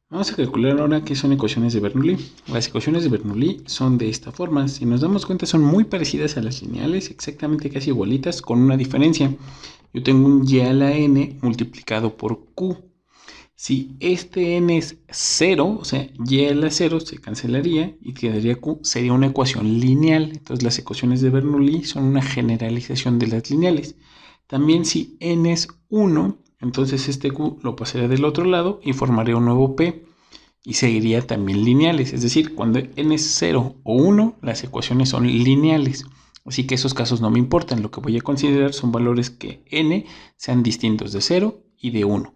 Vamos a calcular ahora qué son ecuaciones de Bernoulli. Las ecuaciones de Bernoulli son de esta forma. Si nos damos cuenta, son muy parecidas a las lineales, exactamente casi igualitas, con una diferencia. Yo tengo un y a la n multiplicado por q. Si este n es 0, o sea, y a la 0 se cancelaría y quedaría q, sería una ecuación lineal. Entonces las ecuaciones de Bernoulli son una generalización de las lineales. También si n es 1, entonces este q lo pasaría del otro lado y formaría un nuevo p y seguiría también lineales. Es decir, cuando n es 0 o 1, las ecuaciones son lineales. Así que esos casos no me importan. Lo que voy a considerar son valores que n sean distintos de 0 y de 1.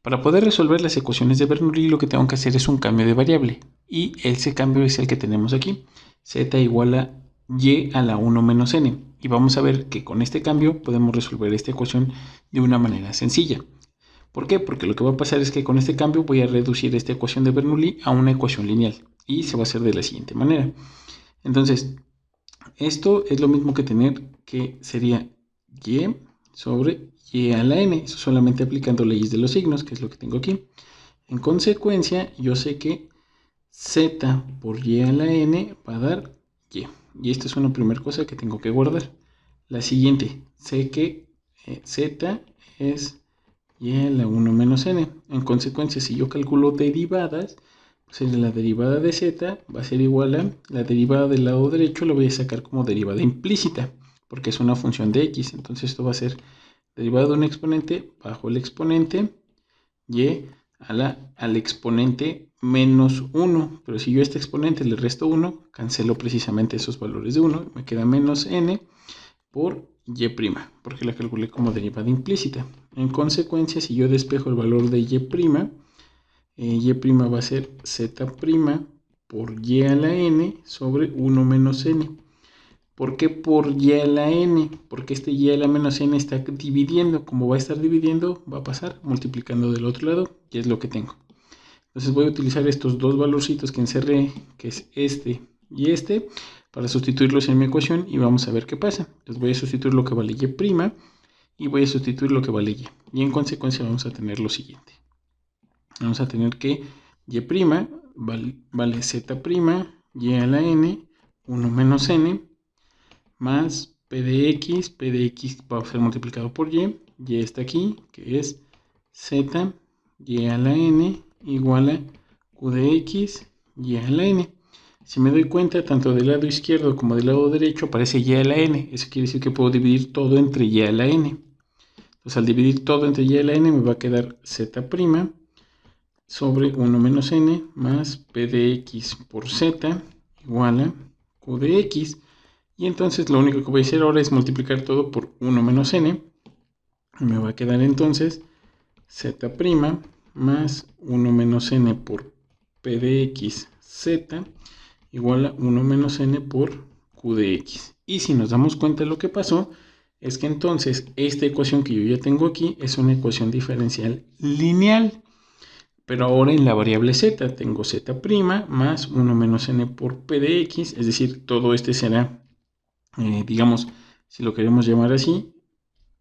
Para poder resolver las ecuaciones de Bernoulli, lo que tengo que hacer es un cambio de variable. Y ese cambio es el que tenemos aquí. Z igual a y a la 1 menos n. Y vamos a ver que con este cambio podemos resolver esta ecuación de una manera sencilla. ¿Por qué? Porque lo que va a pasar es que con este cambio voy a reducir esta ecuación de Bernoulli a una ecuación lineal. Y se va a hacer de la siguiente manera. Entonces, esto es lo mismo que tener que sería y sobre y a la n. Eso solamente aplicando leyes de los signos, que es lo que tengo aquí. En consecuencia, yo sé que z por y a la n va a dar y. Y esta es una primera cosa que tengo que guardar. La siguiente, sé que z es y a la 1 menos n. En consecuencia, si yo calculo derivadas, pues la derivada de z va a ser igual a la derivada del lado derecho, la voy a sacar como derivada implícita, porque es una función de x. Entonces esto va a ser derivada de un exponente bajo el exponente y al exponente menos 1. Pero si yo a este exponente le resto 1, cancelo precisamente esos valores de 1. Me queda menos n por y', porque la calculé como derivada implícita. En consecuencia, si yo despejo el valor de y', y' va a ser z' por y a la n sobre 1 menos n. ¿Por qué por y a la n? Porque este y a la menos n está dividiendo. Como va a estar dividiendo, va a pasar multiplicando del otro lado, y es lo que tengo. Entonces voy a utilizar estos dos valorcitos que encerré, que es este y este, para sustituirlos en mi ecuación y vamos a ver qué pasa. Entonces voy a sustituir lo que vale y' y voy a sustituir lo que vale y. Y en consecuencia vamos a tener lo siguiente. Vamos a tener que y' vale z' y a la n, 1 menos n, más p de x va a ser multiplicado por y está aquí, que es z y a la n igual a q de x y a la n. Si me doy cuenta, tanto del lado izquierdo como del lado derecho aparece y a la n. Eso quiere decir que puedo dividir todo entre y a la n. Entonces al dividir todo entre y a la n me va a quedar z' sobre 1 menos n más p de x por z igual a q de x. Y entonces lo único que voy a hacer ahora es multiplicar todo por 1 menos n. Me va a quedar entonces z' más 1 menos n por p de x z igual a 1 menos n por q de x. Y si nos damos cuenta de lo que pasó, es que entonces esta ecuación que yo ya tengo aquí es una ecuación diferencial lineal. Pero ahora en la variable z tengo z' más 1 menos n por p de x, es decir, todo este será, digamos, si lo queremos llamar así,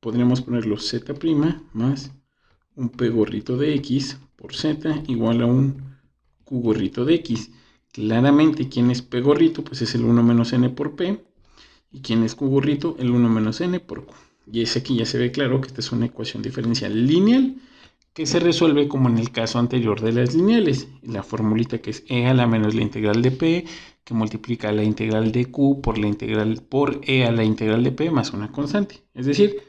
podríamos ponerlo z' más un p gorrito de x por z igual a un q gorrito de x. Claramente, ¿quién es p gorrito? Pues es el 1 menos n por p. ¿Y quién es q gorrito? El 1 menos n por q. Y es aquí ya se ve claro que esta es una ecuación diferencial lineal que se resuelve como en el caso anterior de las lineales. La formulita que es e a la menos la integral de p, que multiplica la integral de q por la integral por e a la integral de p más una constante. Es decir,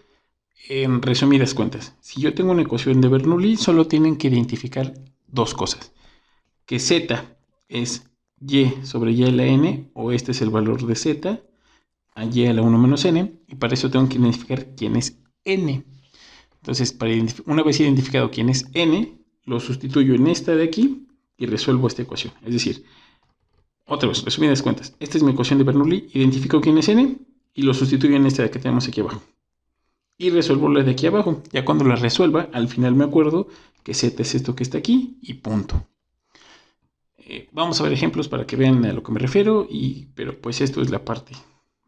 en resumidas cuentas, si yo tengo una ecuación de Bernoulli, solo tienen que identificar dos cosas. Que z es y sobre y a la n, o este es el valor de z, a y a la 1 menos n, y para eso tengo que identificar quién es n. Entonces, una vez identificado quién es n, lo sustituyo en esta de aquí y resuelvo esta ecuación. Es decir, otra vez, resumidas cuentas, esta es mi ecuación de Bernoulli, identifico quién es n y lo sustituyo en esta que tenemos aquí abajo. Y resuelvo la de aquí abajo. Ya cuando la resuelva, al final me acuerdo que z es esto que está aquí y punto. Vamos a ver ejemplos para que vean a lo que me refiero, pero pues esto es la parte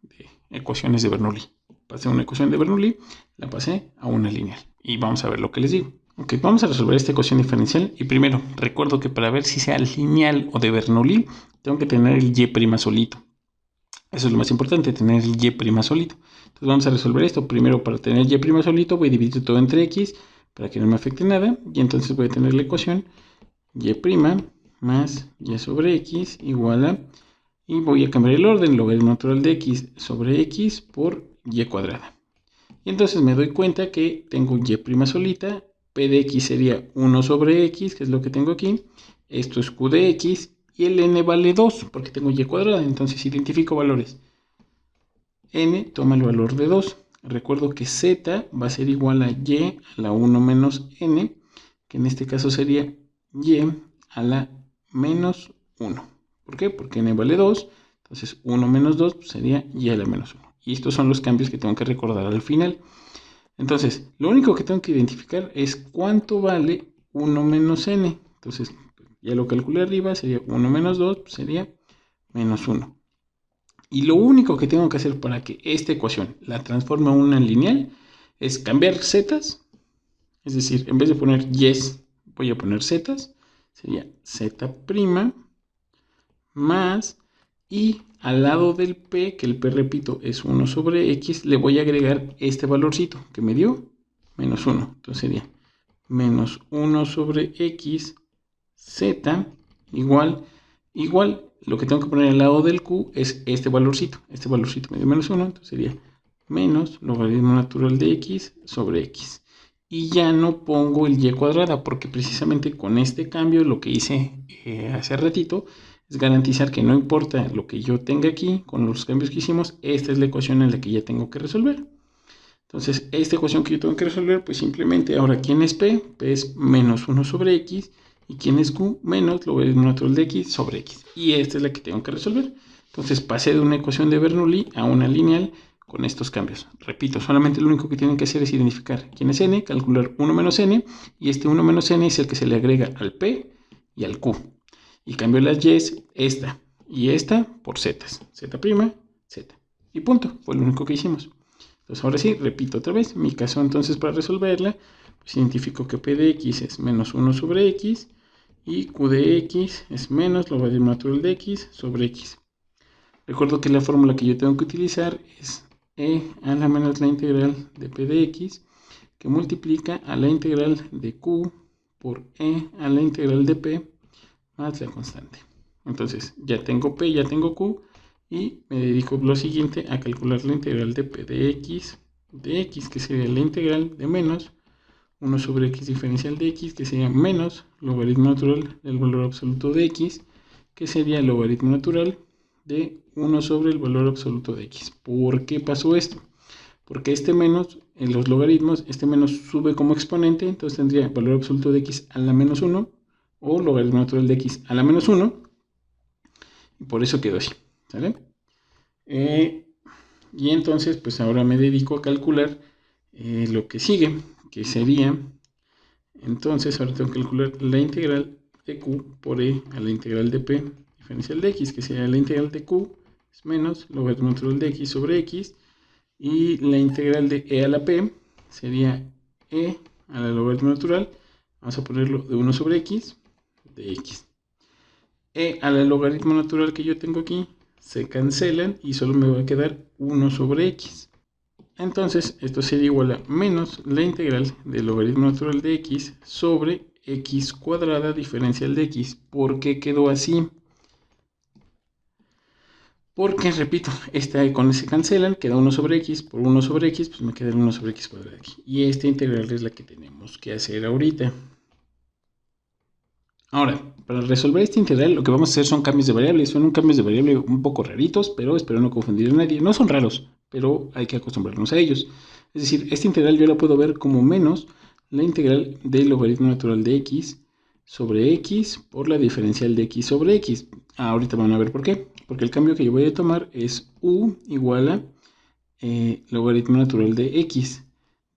de ecuaciones de Bernoulli. Pasé una ecuación de Bernoulli, la pasé a una lineal. Y vamos a ver lo que les digo. Ok, vamos a resolver esta ecuación diferencial. Y primero, recuerdo que para ver si sea lineal o de Bernoulli, tengo que tener el y' solito. Eso es lo más importante, tener el y' solito. Entonces vamos a resolver esto. Primero, para tener y' solito, voy a dividir todo entre x para que no me afecte nada. Y entonces voy a tener la ecuación y' más y sobre x igual a... Y voy a cambiar el orden, logaritmo natural de x sobre x por y cuadrada. Y entonces me doy cuenta que tengo y' solita. P de x sería 1 sobre x, que es lo que tengo aquí. Esto es q de x. Y el n vale 2, porque tengo y cuadrada. Entonces identifico valores. N toma el valor de 2. Recuerdo que z va a ser igual a y a la 1 menos n, que en este caso sería y a la menos 1. ¿Por qué? Porque n vale 2. Entonces 1 menos 2 sería y a la menos 1. Y estos son los cambios que tengo que recordar al final. Entonces, lo único que tengo que identificar es cuánto vale 1 menos n. Entonces, ya lo calculé arriba, sería 1 menos 2, sería menos 1. Y lo único que tengo que hacer para que esta ecuación la transforme a una lineal es cambiar zetas. Es decir, en vez de poner yes, voy a poner zetas. Sería z' más, y al lado del p, que el p, repito, es 1 sobre x, le voy a agregar este valorcito que me dio, menos 1. Entonces sería menos 1 sobre x, z, igual, lo que tengo que poner al lado del q es este valorcito. Este valorcito me dio menos 1, entonces sería menos logaritmo natural de x sobre x. Y ya no pongo el y cuadrada, porque precisamente con este cambio lo que hice hace ratito es garantizar que no importa lo que yo tenga aquí, con los cambios que hicimos, esta es la ecuación en la que ya tengo que resolver. Entonces, esta ecuación que yo tengo que resolver, pues simplemente, ahora, ¿quién es p? P es menos 1 sobre x, y ¿quién es q? Menos logaritmo natural de x sobre x. Y esta es la que tengo que resolver. Entonces, pasé de una ecuación de Bernoulli a una lineal con estos cambios. Repito, solamente lo único que tienen que hacer es identificar quién es n, calcular 1 menos n, y este 1 menos n es el que se le agrega al p y al q. Y cambio las y's, esta y esta, por z's. Z', z. Y punto. Fue lo único que hicimos. Entonces ahora sí, repito otra vez. Mi caso entonces para resolverla, pues identifico que p de x es menos 1 sobre x. Y q de x es menos logaritmo natural de x sobre x. Recuerdo que la fórmula que yo tengo que utilizar es e a la menos la integral de p de x, que multiplica a la integral de q por e a la integral de p más la constante. Entonces ya tengo p, ya tengo q, y me dedico lo siguiente a calcular la integral de p de x, que sería la integral de menos 1 sobre x diferencial de x, que sería menos logaritmo natural del valor absoluto de x, que sería el logaritmo natural de 1 sobre el valor absoluto de x. ¿Por qué pasó esto? Porque este menos, en los logaritmos, este menos sube como exponente, entonces tendría valor absoluto de x a la menos 1, o logaritmo natural de x a la menos 1, y por eso quedó así, ¿sale? Y entonces, pues ahora me dedico a calcular lo que sigue, que sería, entonces ahora tengo que calcular la integral de q por e a la integral de p diferencial de x, que sería la integral de q es menos logaritmo natural de x sobre x, y la integral de e a la p sería e a la logaritmo natural, vamos a ponerlo de 1 sobre x, de x. E a la logaritmo natural que yo tengo aquí se cancelan y solo me va a quedar 1 sobre x. Entonces esto sería igual a menos la integral del logaritmo natural de x sobre x cuadrada diferencial de x. ¿Por qué quedó así? Porque, repito, con se cancelan, queda 1 sobre x, por 1 sobre x, pues me queda el 1 sobre x cuadrado aquí. Y esta integral es la que tenemos que hacer ahorita. Ahora, para resolver esta integral, lo que vamos a hacer son cambios de variables. Son cambios de variable un poco raritos, pero espero no confundir a nadie. No son raros, pero hay que acostumbrarnos a ellos. Es decir, esta integral yo la puedo ver como menos la integral del logaritmo natural de x sobre x por la diferencial de x sobre x. Ahorita van a ver por qué. Porque el cambio que yo voy a tomar es u igual a logaritmo natural de x.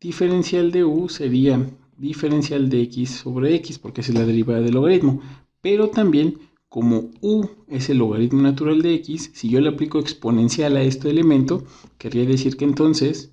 Diferencial de u sería diferencial de x sobre x, porque esa es la derivada del logaritmo. Pero también, como u es el logaritmo natural de x, si yo le aplico exponencial a este elemento, querría decir que entonces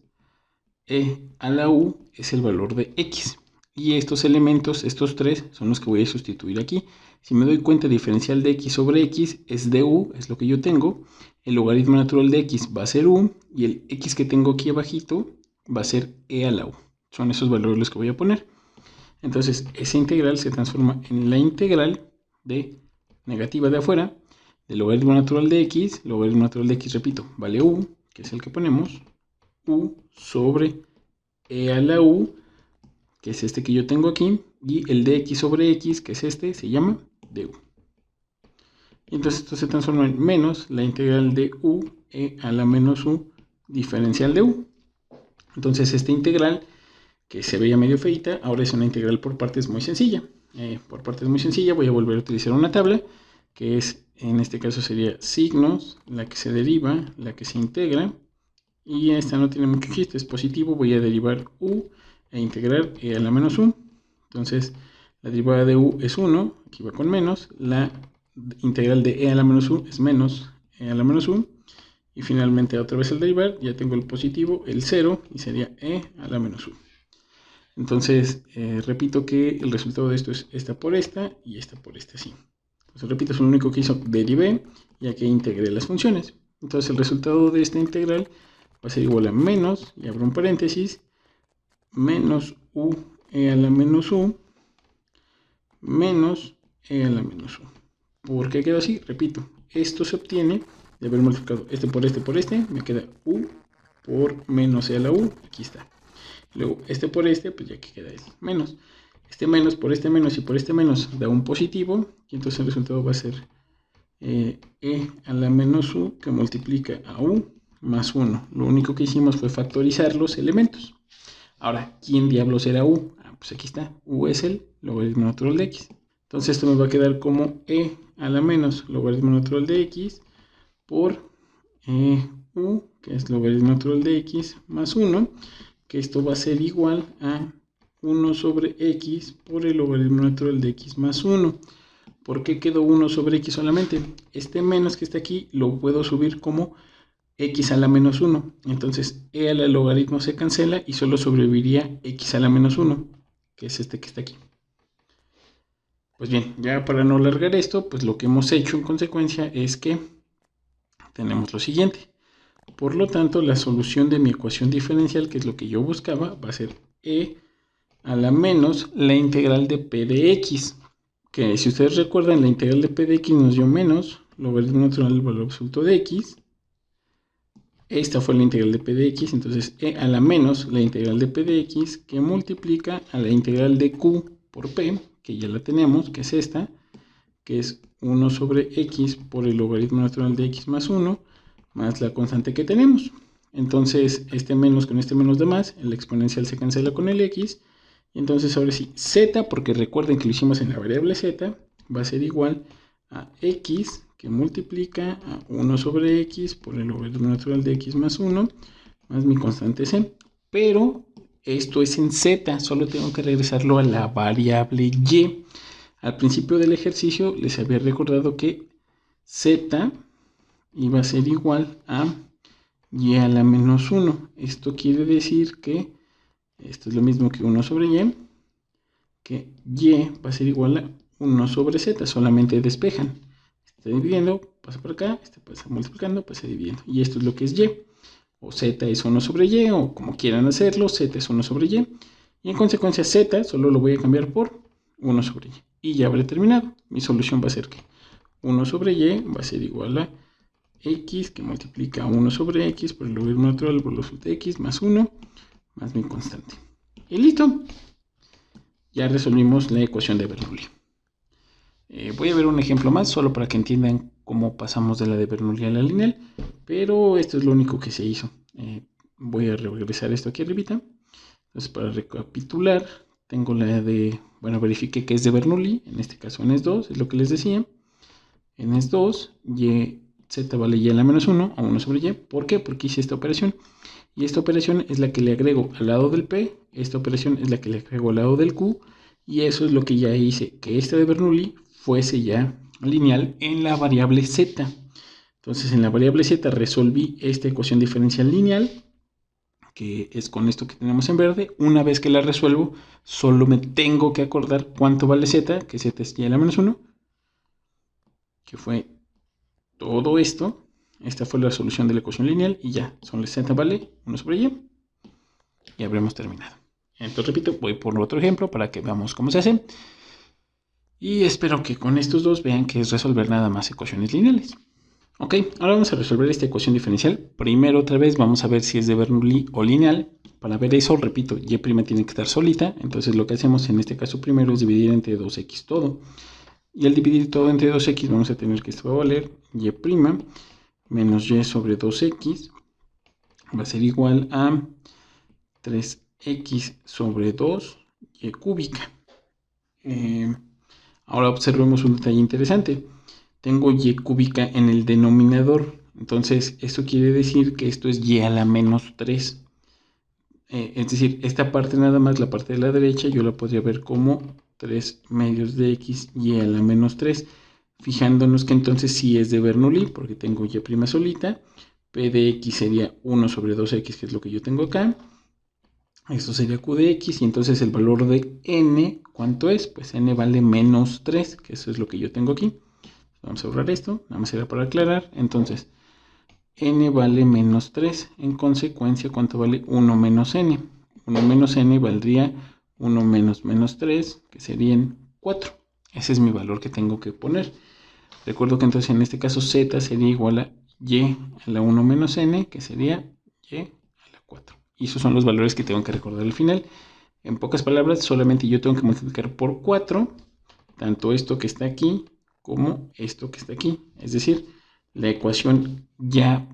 e a la u es el valor de x. Y estos elementos, estos tres, son los que voy a sustituir aquí. Si me doy cuenta, diferencial de x sobre x es du, es lo que yo tengo. El logaritmo natural de x va a ser u, y el x que tengo aquí abajito va a ser e a la u. Son esos valores los que voy a poner. Entonces, esa integral se transforma en la integral de negativa de afuera, del logaritmo natural de x. Logaritmo natural de x, repito, vale u, que es el que ponemos, u sobre e a la u, que es este que yo tengo aquí, y el de x sobre x, que es este, se llama du. Y entonces esto se transforma en menos la integral de u e a la menos u diferencial de u. Entonces esta integral, que se veía medio feita, ahora es una integral por partes muy sencilla. Por partes muy sencilla voy a volver a utilizar una tabla, que es, en este caso sería signos, la que se deriva, la que se integra, y esta no tiene mucho chiste, es positivo, voy a derivar u e integrar e a la menos u. Entonces la derivada de u es 1, aquí va con menos, la integral de e a la menos u es menos e a la menos u, y finalmente otra vez al derivar ya tengo el positivo, el 0, y sería e a la menos u. Entonces repito que el resultado de esto es esta por esta y esta por esta, sí. Entonces repito, es lo único que hizo, derivé, ya que integré las funciones. Entonces el resultado de esta integral va a ser igual a menos, y abro un paréntesis, menos u e a la menos u, menos e a la menos u. ¿Por qué queda así? Repito, esto se obtiene de haber multiplicado este, me queda u por menos e a la u, aquí está. Luego este por este, pues ya que queda el menos. Este menos por este menos y por este menos da un positivo, y entonces el resultado va a ser e a la menos u, que multiplica a u más 1. Lo único que hicimos fue factorizar los elementos. Ahora, ¿quién diablos era u? Pues aquí está, u es el logaritmo natural de x. Entonces esto me va a quedar como e a la menos logaritmo natural de x por u, que es logaritmo natural de x más 1, que esto va a ser igual a 1 sobre x por el logaritmo natural de x más 1. ¿Por qué quedó 1 sobre x solamente? Este menos que está aquí lo puedo subir como x a la menos 1. Entonces e a la logaritmo se cancela y solo sobreviviría x a la menos 1, que es este que está aquí. Pues bien, ya para no alargar esto, pues lo que hemos hecho en consecuencia es que tenemos lo siguiente. Por lo tanto, la solución de mi ecuación diferencial, que es lo que yo buscaba, va a ser e a la menos la integral de p de x. Que si ustedes recuerdan, la integral de p de x nos dio menos logaritmo natural del valor absoluto de x. Esta fue la integral de p de x, entonces e a la menos la integral de p de x, que multiplica a la integral de q por p, que ya la tenemos, que es esta, que es 1 sobre x por el logaritmo natural de x más 1, más la constante que tenemos. Entonces este menos con este menos de más, el exponencial se cancela con el x, y entonces ahora sí, z, porque recuerden que lo hicimos en la variable z, va a ser igual a x, que multiplica a 1 sobre x por el logaritmo natural de x más 1, más mi constante c. Pero esto es en z, solo tengo que regresarlo a la variable y. Al principio del ejercicio les había recordado que z iba a ser igual a y a la menos 1. Esto quiere decir que esto es lo mismo que 1 sobre y, que y va a ser igual a 1 sobre z, solamente despejan. Está dividiendo, pasa por acá, este pasa multiplicando, pasa dividiendo. Y esto es lo que es y. O z es 1 sobre y, o como quieran hacerlo, z es 1 sobre y. Y en consecuencia z solo lo voy a cambiar por 1 sobre y. Y ya habré terminado. Mi solución va a ser que 1 sobre y va a ser igual a x, que multiplica a 1 sobre x por el logaritmo natural por los de x más 1, más mi constante. Y listo. Ya resolvimos la ecuación de Bernoulli. Voy a ver un ejemplo más, solo para que entiendan cómo pasamos de la de Bernoulli a la lineal, pero esto es lo único que se hizo. Voy a regresar esto aquí arribita. Entonces, para recapitular, tengo la de, bueno, verifiqué que es de Bernoulli, en este caso en S2, es lo que les decía. En S2, z vale y a la menos 1 a 1 sobre y. ¿Por qué? Porque hice esta operación. Y esta operación es la que le agrego al lado del P, esta operación es la que le agrego al lado del Q, y eso es lo que ya hice, que esta de Bernoulli fuese ya lineal en la variable z. Entonces en la variable z resolví esta ecuación diferencial lineal, que es con esto que tenemos en verde. Una vez que la resuelvo, solo me tengo que acordar cuánto vale z, que z es y a la menos 1, que fue todo esto. Esta fue la solución de la ecuación lineal y ya, son z vale 1 sobre y. Y habremos terminado. Entonces repito, voy por otro ejemplo para que veamos cómo se hace. Y espero que con estos dos vean que es resolver nada más ecuaciones lineales. Ok, ahora vamos a resolver esta ecuación diferencial. Primero otra vez vamos a ver si es de Bernoulli o lineal. Para ver eso, repito, y' tiene que estar solita. Entonces lo que hacemos en este caso primero es dividir entre 2x todo. Y al dividir todo entre 2x vamos a tener que esto va a valer y' menos y sobre 2x va a ser igual a 3x sobre 2 y cúbica. Ahora observemos un detalle interesante. Tengo y cúbica en el denominador. Entonces, esto quiere decir que esto es y a la menos 3. Es decir, esta parte nada más, la parte de la derecha, yo la podría ver como 3 medios de x y a la menos 3. Fijándonos que entonces sí es de Bernoulli, porque tengo y' solita. P de x sería 1 sobre 2x, que es lo que yo tengo acá. Esto sería q de x, y entonces el valor de n, ¿cuánto es? Pues n vale menos 3, que eso es lo que yo tengo aquí. Vamos a borrar esto, nada más era para aclarar. Entonces, n vale menos 3. En consecuencia, ¿cuánto vale 1 menos n? 1 menos n valdría 1 menos menos 3, que serían 4. Ese es mi valor que tengo que poner. Recuerdo que entonces en este caso z sería igual a y a la 1 menos n, que sería y a la 4. Y esos son los valores que tengo que recordar al final. En pocas palabras, solamente yo tengo que multiplicar por 4, tanto esto que está aquí, como esto que está aquí. Es decir, la ecuación ya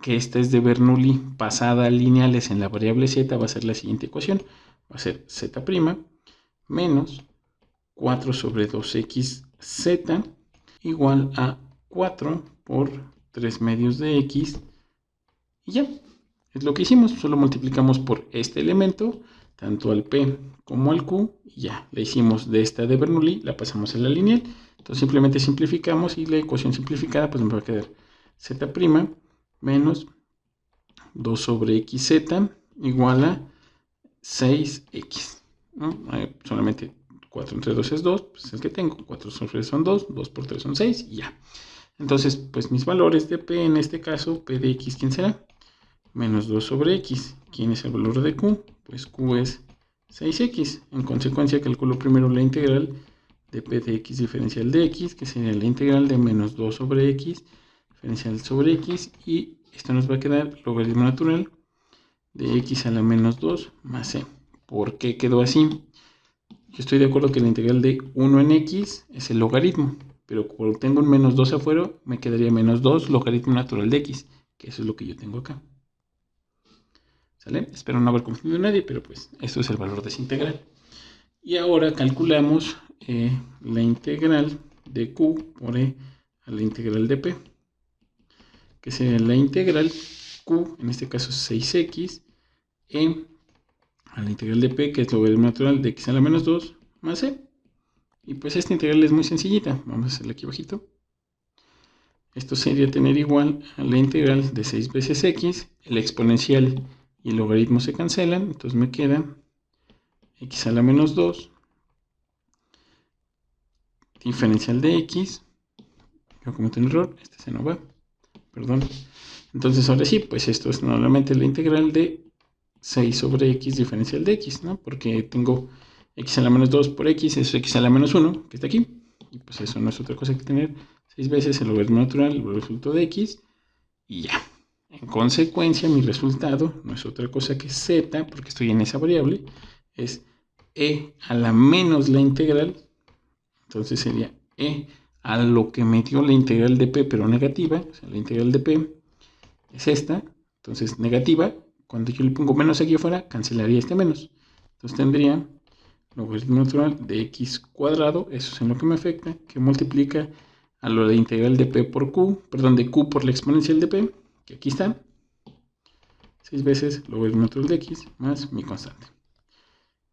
que esta es de Bernoulli pasada a lineales en la variable z va a ser la siguiente ecuación. Va a ser z' menos 4 sobre 2xz igual a 4 por 3 medios de x. Y ya, es lo que hicimos. Solo multiplicamos por este elemento, tanto al p como al q, y ya, la hicimos de esta de Bernoulli, la pasamos a la lineal. Entonces simplemente simplificamos y la ecuación simplificada pues me va a quedar z' menos 2 sobre xz igual a 6x, ¿no? Solamente 4 entre 2 es 2, pues es el que tengo. 4 sobre 3 son 2, 2 por 3 son 6 y ya. Entonces, pues mis valores de p en este caso, p de x, ¿quién será? Menos 2 sobre x. ¿Quién es el valor de q? Pues q es 6x. En consecuencia, calculo primero la integral de p de x diferencial de x, que sería la integral de menos 2 sobre x diferencial sobre x, y esto nos va a quedar logaritmo natural de x a la menos 2 más c. ¿Por qué quedó así? Yo estoy de acuerdo que la integral de 1 en x es el logaritmo, pero como tengo un menos 2 afuera, me quedaría menos 2 logaritmo natural de x, que eso es lo que yo tengo acá. ¿Sale? Espero no haber confundido a nadie, pero pues esto es el valor de esa integral. Y ahora calculamos la integral de q por e a la integral de p, que sería la integral q, en este caso 6x, a la integral de p, que es logaritmo natural de x a la menos 2 más c. Y pues esta integral es muy sencillita. Vamos a hacerla aquí abajito. Esto sería tener igual a la integral de 6 veces x, el exponencial y el logaritmo se cancelan, entonces me queda x a la menos 2 diferencial de x. Yo cometo un error, este se nos va, perdón. Entonces ahora sí, pues esto es normalmente la integral de 6 sobre x diferencial de x, ¿no? Porque tengo x a la menos 2 por x, eso es x a la menos 1, que está aquí. Y pues eso no es otra cosa que tener 6 veces el logaritmo natural, el resultado de x, y ya. En consecuencia, mi resultado no es otra cosa que z, porque estoy en esa variable, es e a la menos la integral. Entonces sería e a lo que me dio la integral de p, pero negativa. O sea, la integral de p es esta, entonces negativa. Cuando yo le pongo menos aquí afuera, cancelaría este menos. Entonces tendría logaritmo natural de x cuadrado, eso es en lo que me afecta, que multiplica a lo de integral de p por q, perdón, de q por la exponencial de p, que aquí está, 6 veces logaritmo natural de x más mi constante.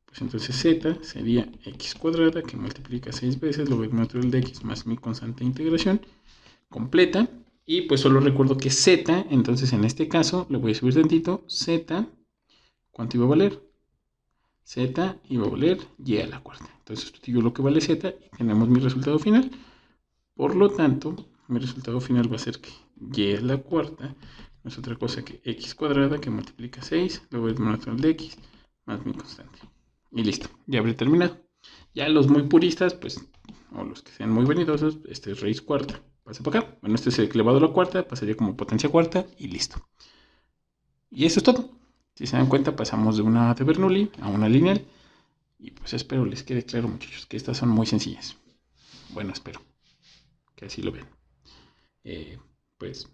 Pues entonces z sería x cuadrada, que multiplica 6 veces logaritmo natural de x más mi constante de integración completa. Y pues solo recuerdo que z, entonces en este caso le voy a subir tantito, z ¿Cuánto iba a valer? Z iba a valer y a la cuarta. Entonces sustituyo lo que vale z y tenemos mi resultado final. Por lo tanto, mi resultado final va a ser que y a la cuarta no es otra cosa que x cuadrada que multiplica 6, luego el natural de x, más mi constante. Y listo, ya habré terminado. Ya los muy puristas, pues, o los que sean muy vanidosos, este es raíz cuarta. Pasa para acá. Bueno, este es elevado a la cuarta, pasaría como potencia cuarta y listo. Y eso es todo. Si se dan cuenta, pasamos de una de Bernoulli a una lineal. Y pues espero les quede claro, muchachos, que estas son muy sencillas. Bueno, espero que así lo vean. Pues